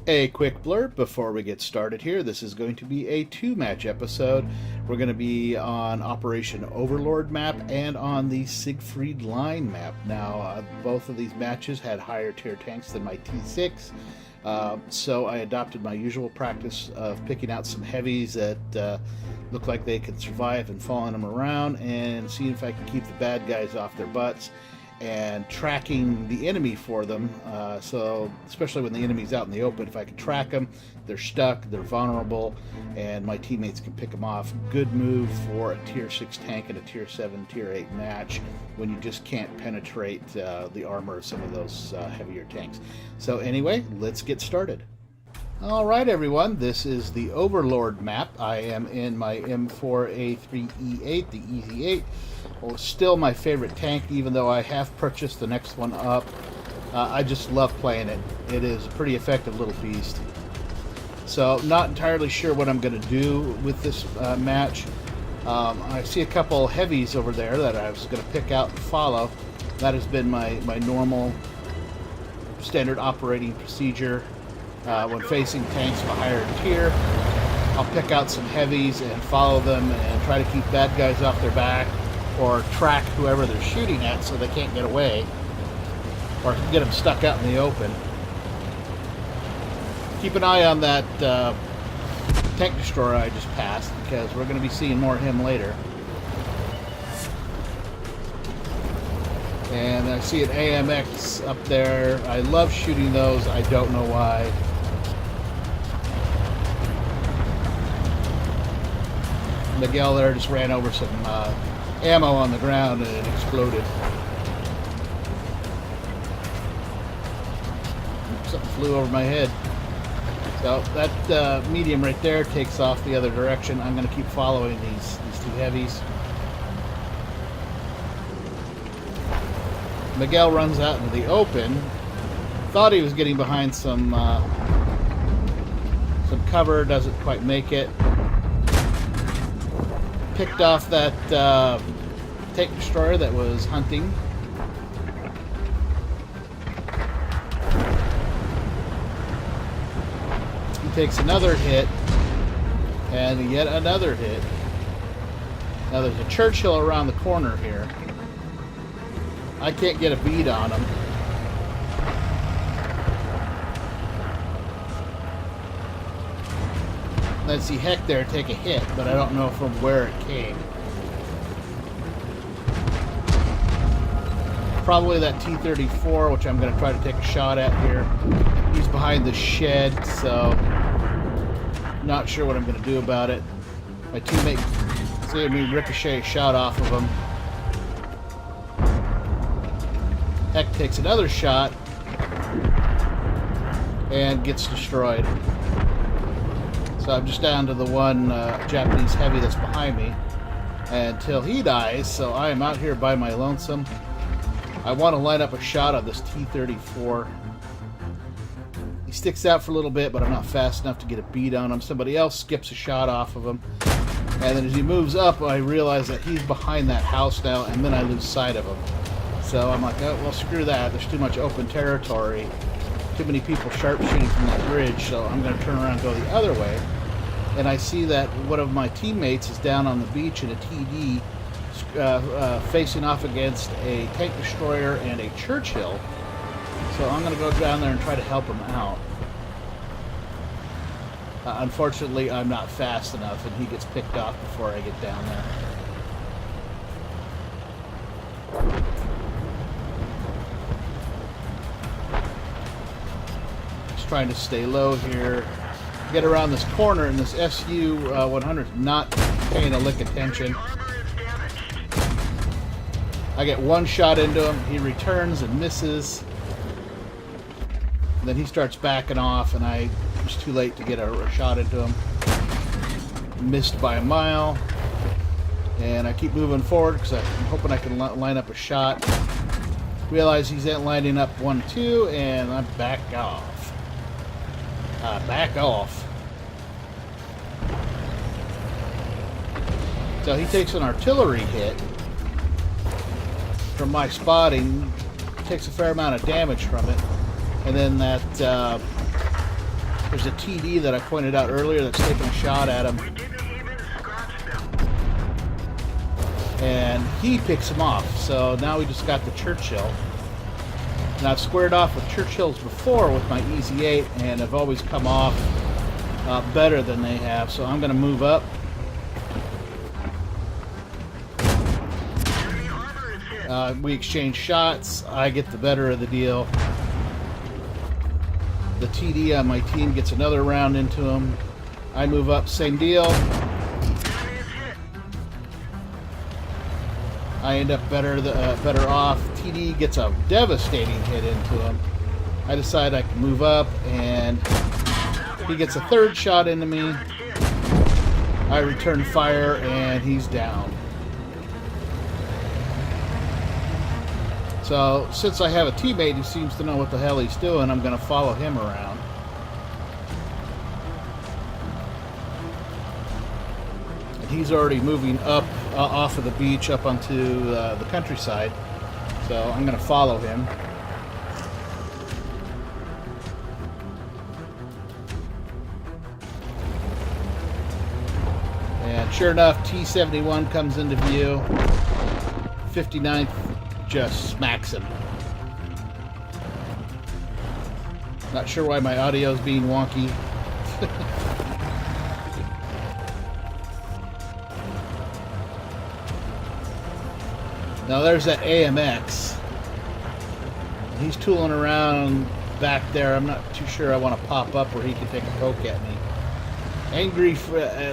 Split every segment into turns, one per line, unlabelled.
A quick blurb before we get started here. This is going to be a two-match episode. We're going to be on Operation Overlord map and on the Siegfried line map. Now, both of these matches had higher tier tanks than my T6, so I adopted my usual practice of picking out some heavies that look like they can survive and following them around and seeing if I can keep the bad guys off their butts and tracking the enemy for them. So especially when the enemy's out in the open, if I can track them, they're stuck, they're vulnerable, and my teammates can pick them off. Good move for a tier 6 tank in a tier 7, tier 8 match when you just can't penetrate the armor of some of those heavier tanks. So anyway, let's get started. Alright everyone, this is the Overlord map. I am in my M4A3E8, the Easy 8. Well, still my favorite tank, even though I have purchased the next one up. I just love playing it. It is a pretty effective little beast. So, not entirely sure what I'm going to do with this match. I see a couple heavies over there that I was going to pick out and follow. That has been my normal standard operating procedure. When facing tanks of a higher tier, I'll pick out some heavies and follow them and try to keep bad guys off their back, or track whoever they're shooting at so they can't get away, or get them stuck out in the open. Keep an eye on that tank destroyer I just passed, because we're going to be seeing more of him later. And I see an AMX up there. I love shooting those. I don't know why. Miguel there just ran over some ammo on the ground and it exploded. Something flew over my head. So that medium right there takes off the other direction. I'm going to keep following these two heavies. Miguel runs out into the open. Thought he was getting behind some cover, doesn't quite make it. Picked off that tank destroyer that was hunting. He takes another hit, and yet another hit. Now there's a Churchill around the corner here. I can't get a bead on him. I see Heck there take a hit, but I don't know from where it came. Probably that T-34, which I'm going to try to take a shot at here. He's behind the shed, so not sure what I'm going to do about it. My teammate see me ricochet a shot off of him. Heck takes another shot and gets destroyed. So I'm just down to the one Japanese heavy that's behind me until he dies, so I am out here by my lonesome. I want to line up a shot on this T-34. He sticks out for a little bit, but I'm not fast enough to get a bead on him. Somebody else skips a shot off of him. And then as he moves up, I realize that he's behind that house now, and then I lose sight of him. So I'm like, oh, well, screw that. There's too much open territory. Too many people sharpshooting from that bridge, so I'm going to turn around and go the other way. And I see that one of my teammates is down on the beach in a TD, facing off against a tank destroyer and a Churchill. So I'm going to go down there and try to help him out. Unfortunately, I'm not fast enough, and he gets picked off before I get down there. Trying to stay low here, get around this corner, and this SU-100 is not paying a lick attention. I get one shot into him, he returns and misses. And then he starts backing off, and I was too late to get a shot into him. Missed by a mile, and I keep moving forward because I'm hoping I can line up a shot. Realize he's lining up 1-2, and I'm back off. Back off. So he takes an artillery hit from my spotting, takes a fair amount of damage from it, and then that There's a TD that I pointed out earlier that's taking a shot at him. And he picks him off. So now we just got the Churchill. And I've squared off with Churchills before with my Easy 8, and I've always come off better than they have. So I'm going to move up. We exchange shots. I get the better of the deal. The TD on my team gets another round into him. I move up, same deal. I end up better off. TD gets a devastating hit into him. I decide I can move up, and he gets a third shot into me. I return fire, and he's down. So, since I have a teammate who seems to know what the hell he's doing, I'm going to follow him around. And he's already moving up off of the beach up onto the countryside. So, I'm going to follow him. And sure enough, T-71 comes into view. 59th just smacks him. Not sure why my audio's being wonky. Now there's that AMX. He's tooling around back there. I'm not too sure I want to pop up where he can take a poke at me.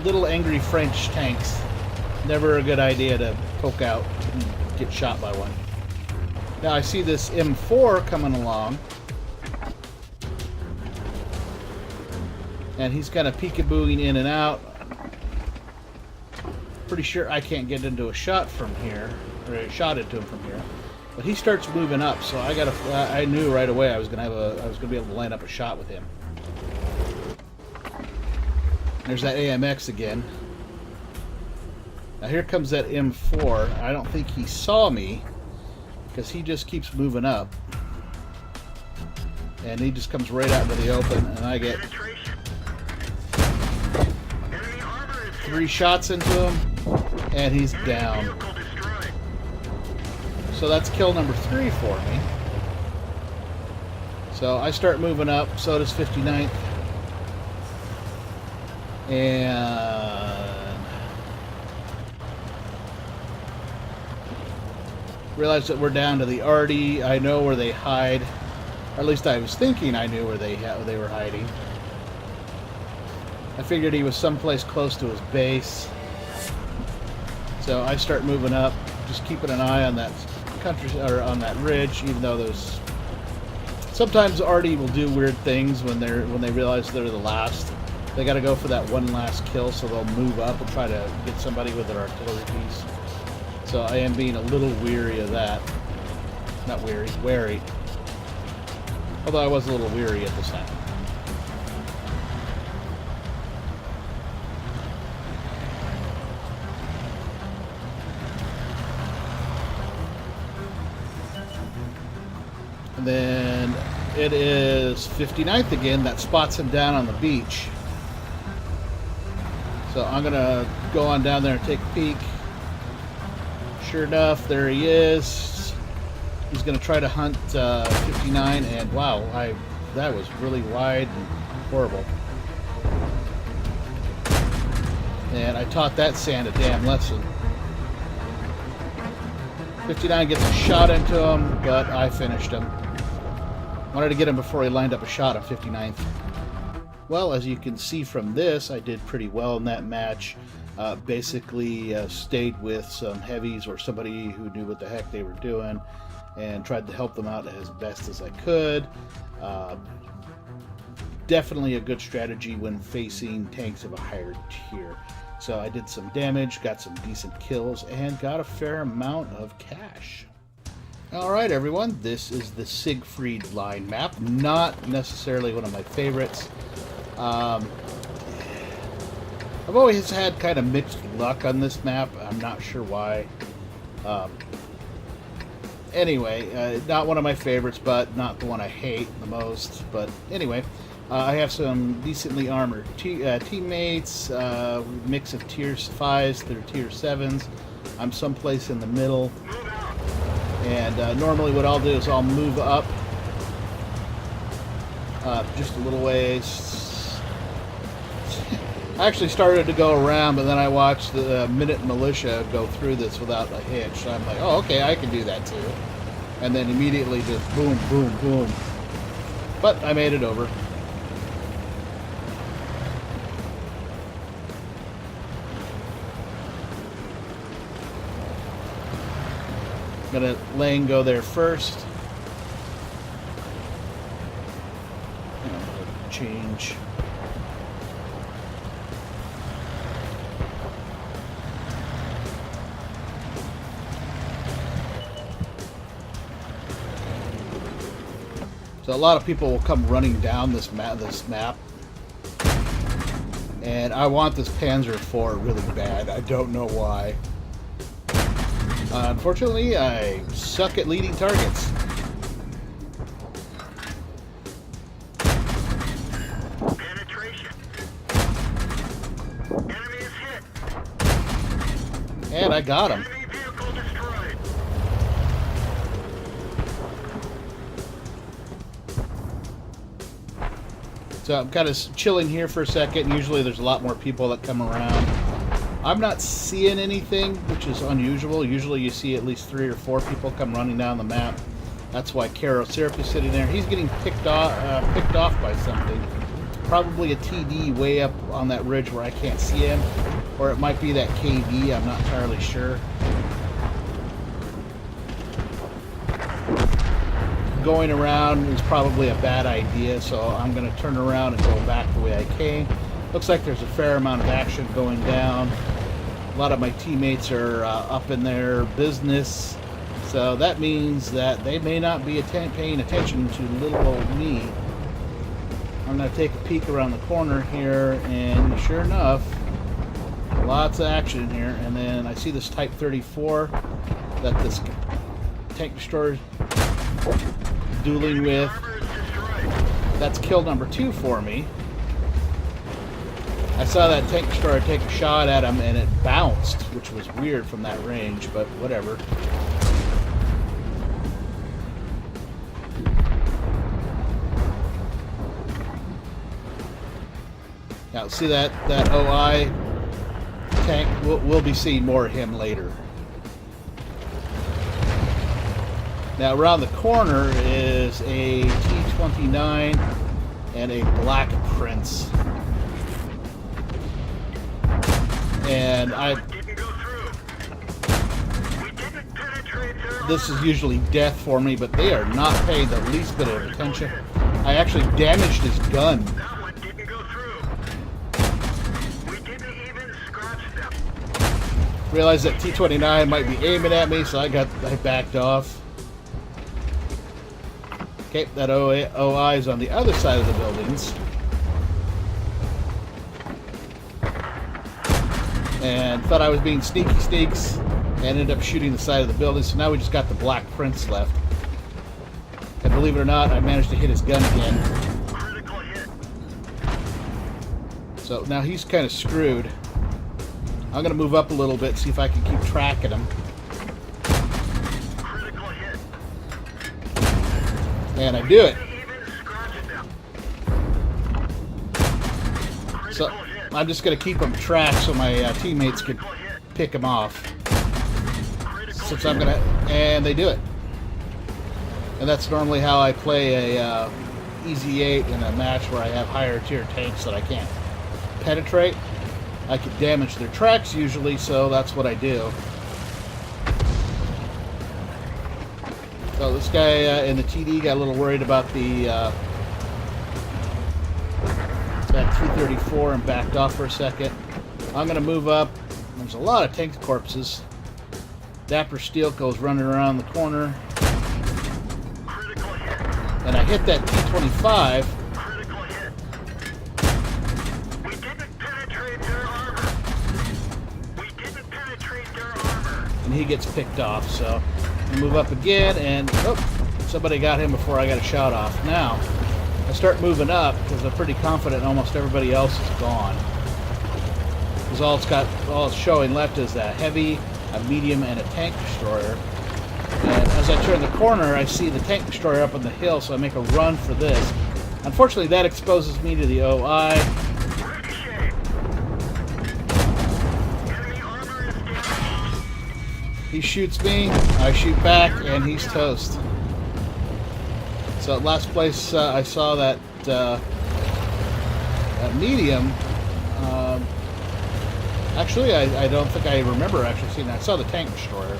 Little angry French tanks. Never a good idea to poke out and get shot by one. Now I see this M4 coming along, and he's kind of peekabooing in and out. Pretty sure I can't get into a shot from here, or a shot into him from here. But he starts moving up, so I knew right away I was gonna be able to line up a shot with him. There's that AMX again. Now here comes that M4. I don't think he saw me, because he just keeps moving up. And he just comes right out into the open, and I get 3 shots into him, and he's down. So that's kill number 3 for me. So I start moving up, so does 59th. And realize that we're down to the Artie. I know where they hide. Or at least I was thinking I knew where they were hiding. I figured he was someplace close to his base. So I start moving up, just keeping an eye on that country, or on that ridge, even though there's sometimes Artie will do weird things when they realize they're the last. They got to go for that one last kill, so they'll move up and try to get somebody with their artillery piece. So I am being a little weary of that. Not weary, wary. Although I was a little weary at the time. And then it is 59th again that spots him down on the beach. So I'm going to go on down there and take a peek. Sure enough, there he is. He's going to try to hunt 59, and wow, that was really wide and horrible. And I taught that sand a damn lesson. 59 gets a shot into him, but I finished him. Wanted to get him before he lined up a shot on 59th. Well, as you can see from this, I did pretty well in that match. Basically stayed with some heavies or somebody who knew what the heck they were doing and tried to help them out as best as I could. Definitely a good strategy when facing tanks of a higher tier. So I did some damage, got some decent kills, and got a fair amount of cash. Alright everyone, this is the Siegfried line map. Not necessarily one of my favorites. I've always had kind of mixed luck on this map. I'm not sure why. anyway, not one of my favorites, but not the one I hate the most. But anyway, I have some decently armored teammates, mix of tier 5s through tier 7s. I'm someplace in the middle. And normally what I'll do is I'll move up just a little ways. I actually started to go around, but then I watched the Minute Militia go through this without a hitch. So I'm like, oh, okay, I can do that too. And then immediately just boom, boom, boom. But I made it over. I'm gonna lane go there first. Change. So a lot of people will come running down this map, and I want this Panzer IV really bad. I don't know why. Unfortunately, I suck at leading targets.
Penetration. Enemy is hit.
And I got him.
Enemy vehicle destroyed.
So I'm kind of chilling here for a second. Usually there's a lot more people that come around. I'm not seeing anything, which is unusual. Usually you see at least 3 or 4 people come running down the map. That's why Caro Syrup is sitting there. He's getting picked off by something. Probably a TD way up on that ridge where I can't see him. Or it might be that KV, I'm not entirely sure. Going around is probably a bad idea, so I'm going to turn around and go back the way I came. Looks like there's a fair amount of action going down. A lot of my teammates are up in their business, so that means that they may not be paying attention to little old me. I'm going to take a peek around the corner here, and sure enough, lots of action here. And then I see this Type 34 that this tank destroyer dueling with. That's kill number 2 for me. I saw that tank destroyer take a shot at him and it bounced, which was weird from that range, but whatever. Now see that OI tank, we'll be seeing more of him later. Now around the corner is a T-29 and a Black Prince. And this is usually death for me, but they are not paying the least bit of attention. I actually damaged his gun. Realized that T-29 might be aiming at me, so I backed off. Okay, that OI is on the other side of the buildings. And thought I was being sneaky sneaks, and ended up shooting the side of the building, so now we just got the Black Prince left. And believe it or not, I managed to hit his gun again. So now he's kind of screwed. I'm going to move up a little bit, see if I can keep track of him. And I do it. So I'm just going to keep him tracked so my teammates can pick him off. Since I'm going to... And they do it. And that's normally how I play a Easy 8 in a match where I have higher tier tanks that I can't penetrate. I can damage their tracks usually, so that's what I do. So this guy in the TD got a little worried about the that T-34 and backed off for a second. I'm going to move up. There's a lot of tank corpses. Dapper Steel goes running around the corner. And I hit that T-25. And he gets picked off, so Move up again, and somebody got him before I got a shot off. Now, I start moving up because I'm pretty confident almost everybody else is gone. Because all it's showing left is a heavy, a medium, and a tank destroyer. And as I turn the corner, I see the tank destroyer up on the hill, so I make a run for this. Unfortunately, that exposes me to the OI. He shoots me, I shoot back, and he's toast. So at last place I saw that medium. Actually, I don't think I remember actually seeing that. I saw the tank destroyer.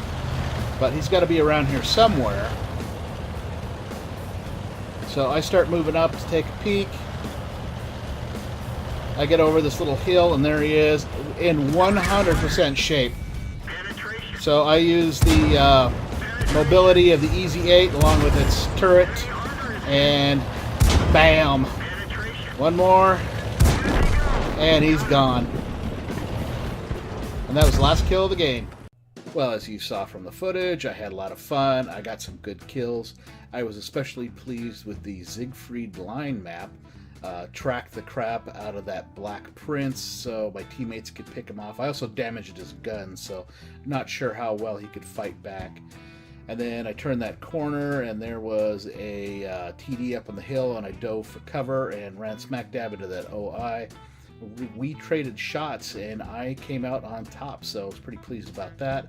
But he's got to be around here somewhere. So I start moving up to take a peek. I get over this little hill, and there he is in 100% shape. So I use the mobility of the Easy 8 along with its turret, and bam! One more, and he's gone. And that was the last kill of the game. Well, as you saw from the footage, I had a lot of fun. I got some good kills. I was especially pleased with the Siegfried line map. Tracked the crap out of that black prince so my teammates could pick him off. I also damaged his gun, so not sure how well he could fight back. And then I turned that corner, and there was a TD up on the hill, and I dove for cover and ran smack dab into that OI. We traded shots, and I came out on top, so I was pretty pleased about that.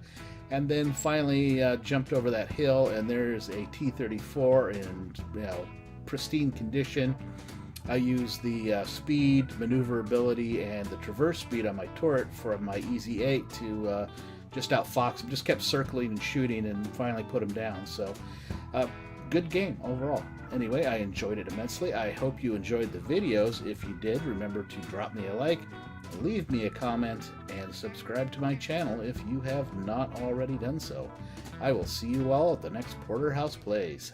And then finally jumped over that hill, and there's a T-34 in pristine condition. I used the speed, maneuverability, and the traverse speed on my turret for my Easy 8 to just outfox him. Just kept circling and shooting, and finally put him down. So, good game overall. Anyway, I enjoyed it immensely. I hope you enjoyed the videos. If you did, remember to drop me a like, leave me a comment, and subscribe to my channel if you have not already done so. I will see you all at the next Porterhouse Plays.